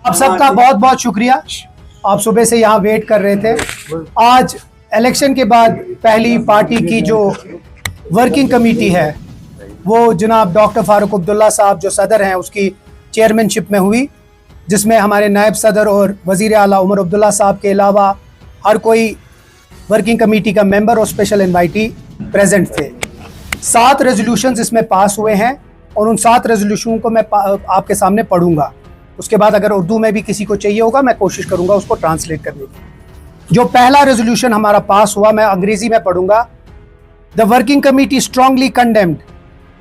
आप सबका बहुत बहुत शुक्रिया। आप सुबह से यहाँ वेट कर रहे थे। आज इलेक्शन के बाद पहली पार्टी की जो वर्किंग कमेटी है वो जनाब डॉक्टर फारूक अब्दुल्ला साहब जो सदर हैं उसकी चेयरमैनशिप में हुई, जिसमें हमारे नायब सदर और वज़ीर आला उमर अब्दुल्ला साहब के अलावा हर कोई वर्किंग कमेटी का मेंबर और स्पेशल इनवाइटी प्रेजेंट थे। 7 रेजोल्यूशंस इसमें पास हुए हैं और उन 7 रेजोल्यूशन को मैं आपके सामने पढ़ूंगा। उसके बाद अगर उर्दू में भी किसी को चाहिए होगा मैं कोशिश करूंगा उसको ट्रांसलेट करने की। जो पहला रेजोल्यूशन हमारा पास हुआ मैं अंग्रेजी में पढ़ूंगा। The working committee strongly condemned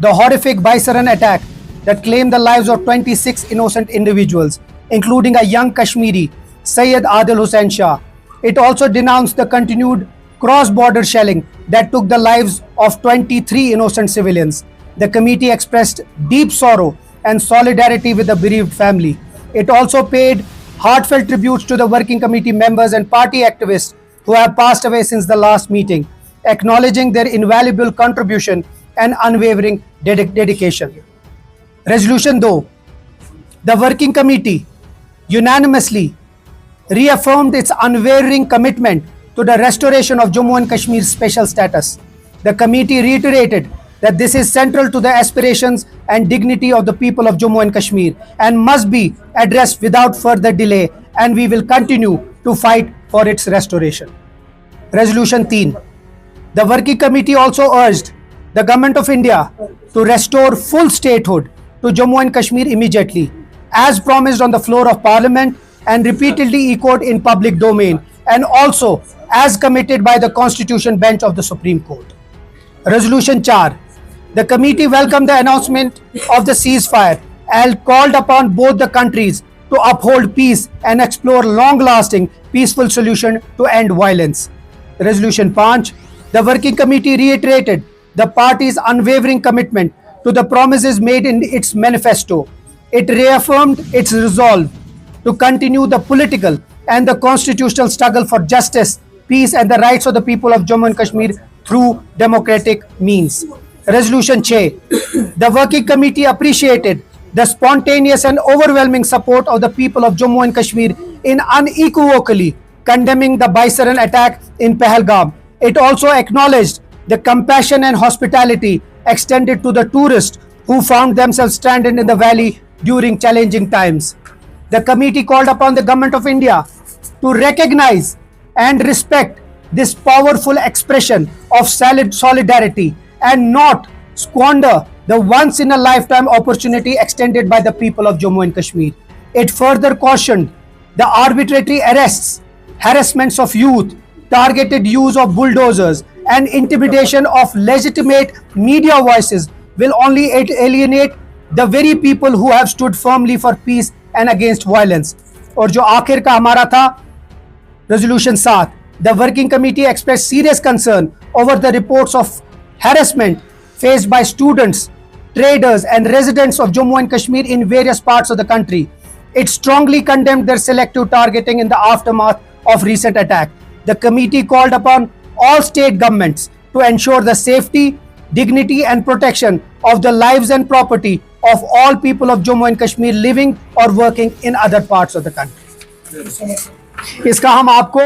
the horrific Baisaran attack that claimed the lives of 26 innocent individuals, including a young Kashmiri, Syed Adil Hussain Shah. It also denounced the continued cross-border shelling that took the lives of 23 innocent civilians. The committee expressed deep sorrow and solidarity with the bereaved family. It also paid heartfelt tributes to the working committee members and party activists who have passed away since the last meeting, acknowledging their invaluable contribution and unwavering dedication. Resolution 2. The working committee unanimously reaffirmed its unwavering commitment to the restoration of Jammu and Kashmir's special status. The committee reiterated that this is central to the aspirations and dignity of the people of Jammu and Kashmir and must be addressed without further delay, and we will continue to fight for its restoration. Resolution 3. The working committee also urged the Government of India to restore full statehood to Jammu and Kashmir immediately, as promised on the floor of Parliament and repeatedly echoed in public domain, and also as committed by the Constitution Bench of the Supreme Court. Resolution 4. The committee welcomed the announcement of the ceasefire and called upon both the countries to uphold peace and explore long-lasting peaceful solution to end violence. Resolution 5. The working committee reiterated the party's unwavering commitment to the promises made in its manifesto. It reaffirmed its resolve to continue the political and the constitutional struggle for justice, peace and the rights of the people of Jammu and Kashmir through democratic means. Resolution 6. The working committee appreciated the spontaneous and overwhelming support of the people of Jammu and Kashmir in unequivocally condemning the Baisaran attack in Pahalgam. It also acknowledged the compassion and hospitality extended to the tourists who found themselves stranded in the valley during challenging times. The committee called upon the Government of India to recognize and respect this powerful expression of solidarity and not squander the once-in-a-lifetime opportunity extended by the people of Jammu and Kashmir. It further cautioned the arbitrary arrests, harassments of youth, targeted use of bulldozers, and intimidation of legitimate media voices will only alienate the very people who have stood firmly for peace and against violence. और जो आखिर का हमारा था resolution 7, the working committee expressed serious concern over the reports of harassment faced by students, traders and residents of Jammu and Kashmir in various parts of the country. It strongly condemned their selective targeting in the aftermath of recent attack. The committee called upon all state governments to ensure the safety, dignity and protection of the lives and property of all people of Jammu and Kashmir living or working in other parts of the country. इसका हम आपको